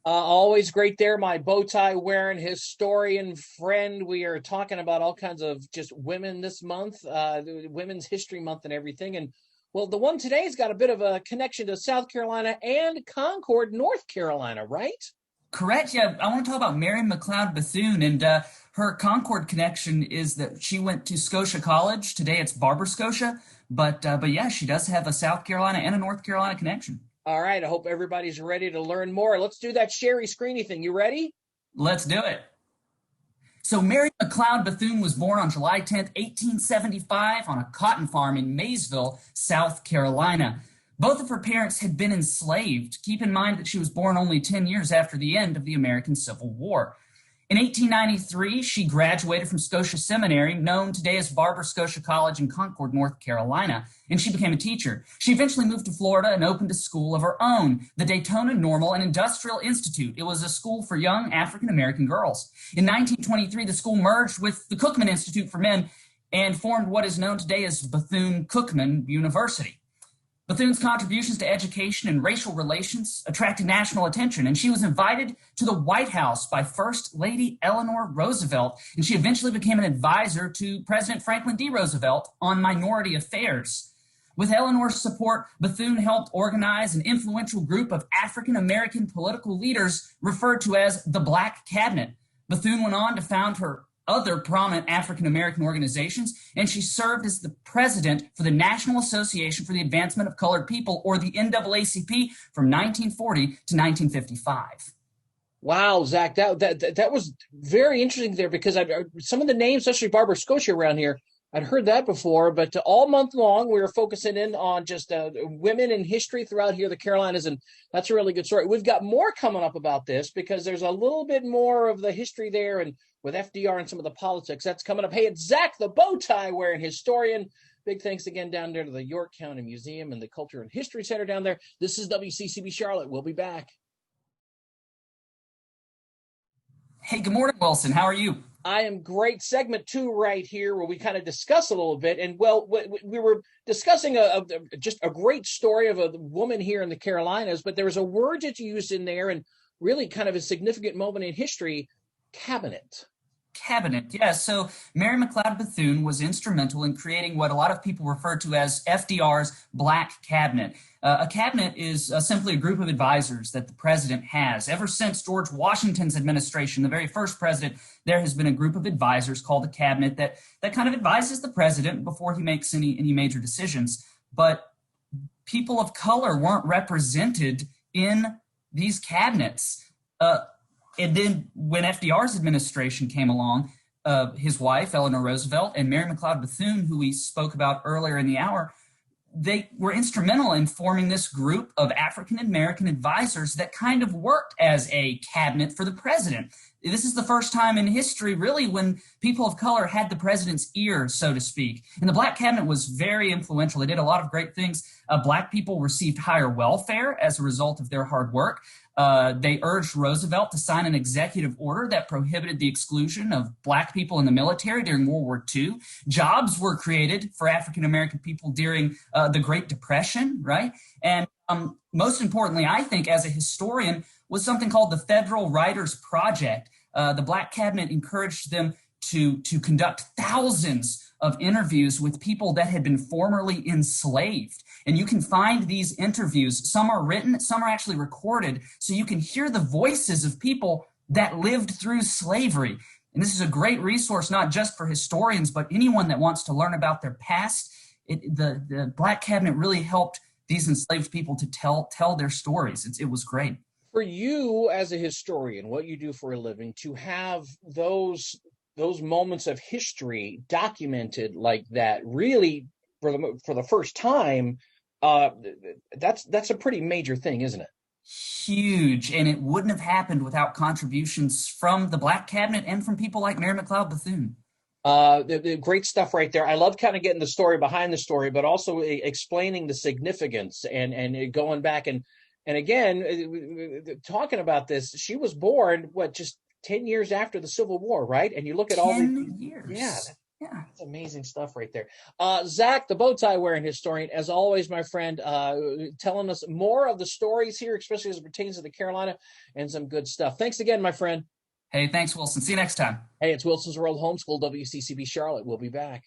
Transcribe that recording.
Always great there, my bow tie wearing historian friend. We are talking about all kinds of just women this month, Women's History Month and everything. And well, the one today's got a bit of a connection to South Carolina and Concord, North Carolina, right? Correct. Yeah, I want to talk about Mary McLeod Bethune, and her Concord connection is that she went to Scotia College. Today it's Barber Scotia, but yeah, she does have a South Carolina and a North Carolina connection. All right. I hope everybody's ready to learn more. Let's do that Sherry Screeny thing. You ready? Let's do it. So Mary McLeod Bethune was born on July 10th, 1875, on a cotton farm in Maysville, South Carolina. Both of her parents had been enslaved. Keep in mind that she was born only 10 years after the end of the American Civil War. In 1893, she graduated from Scotia Seminary, known today as Barber Scotia College in Concord, North Carolina, and she became a teacher. She eventually moved to Florida and opened a school of her own, the Daytona Normal and Industrial Institute. It was a school for young African-American girls. In 1923, the school merged with the Cookman Institute for Men and formed what is known today as Bethune-Cookman University. Bethune's contributions to education and racial relations attracted national attention, and she was invited to the White House by First Lady Eleanor Roosevelt, and she eventually became an advisor to President Franklin D. Roosevelt on minority affairs. With Eleanor's support, Bethune helped organize an influential group of African-American political leaders referred to as the Black Cabinet. Bethune went on to found her other prominent African-American organizations, and she served as the president for the National Association for the Advancement of Colored People, or the NAACP, from 1940 to 1955. Wow, Zach, that was very interesting there because some of the names, especially Barber Scotia around here, I'd heard that before, but all month long we were focusing in on just women in history throughout here, the Carolinas, and that's a really good story. We've got more coming up about this because there's a little bit more of the history there, and with FDR and some of the politics, that's coming up. Hey, it's Zach, the bow tie wearing historian. Big thanks again down there to the York County Museum and the Culture and History Center down there. This is WCCB Charlotte. We'll be back. Hey, good morning, Wilson. How are you? I am great. Segment 2 right here where we kind of discuss a little bit. And, well, we were discussing just a great story of a woman here in the Carolinas, but there was a word that you used in there and really kind of a significant moment in history, cabinet. Cabinet, yes. So Mary McLeod Bethune was instrumental in creating what a lot of people refer to as FDR's Black Cabinet. A cabinet is simply a group of advisors that the president has. Ever since George Washington's administration, the very first president, there has been a group of advisors called a cabinet that kind of advises the president before he makes any major decisions. But people of color weren't represented in these cabinets. And then when FDR's administration came along, his wife, Eleanor Roosevelt, and Mary McLeod Bethune, who we spoke about earlier in the hour, they were instrumental in forming this group of African-American advisors that kind of worked as a cabinet for the president. This is the first time in history, really, when people of color had the president's ear, so to speak. And the Black Cabinet was very influential. They did a lot of great things. Black people received higher welfare as a result of their hard work. They urged Roosevelt to sign an executive order that prohibited the exclusion of Black people in the military during World War II. Jobs were created for African-American people during the Great Depression, right? And most importantly, I think, as a historian, was something called the Federal Writers Project. The Black Cabinet encouraged them to conduct thousands of interviews with people that had been formerly enslaved. And you can find these interviews. Some are written, some are actually recorded, so you can hear the voices of people that lived through slavery. And this is a great resource, not just for historians, but anyone that wants to learn about their past. The Black Cabinet really helped these enslaved people to tell their stories. It was great. For you as a historian, what you do for a living, to have those moments of history documented like that, really for the first time, that's a pretty major thing, isn't it? Huge, and it wouldn't have happened without contributions from the Black Cabinet and from people like Mary McLeod Bethune. The great stuff right there. I love kind of getting the story behind the story, but also explaining the significance and going back and again, talking about this. She was born, just 10 years after the Civil War, right? And you look at all 10 years. Yeah, Yeah. That's amazing stuff right there. Zach, the bow tie wearing historian, as always, my friend, telling us more of the stories here, especially as it pertains to the Carolina, and some good stuff. Thanks again, my friend. Hey, thanks, Wilson. See you next time. Hey, it's Wilson's World Homeschool, WCCB Charlotte. We'll be back.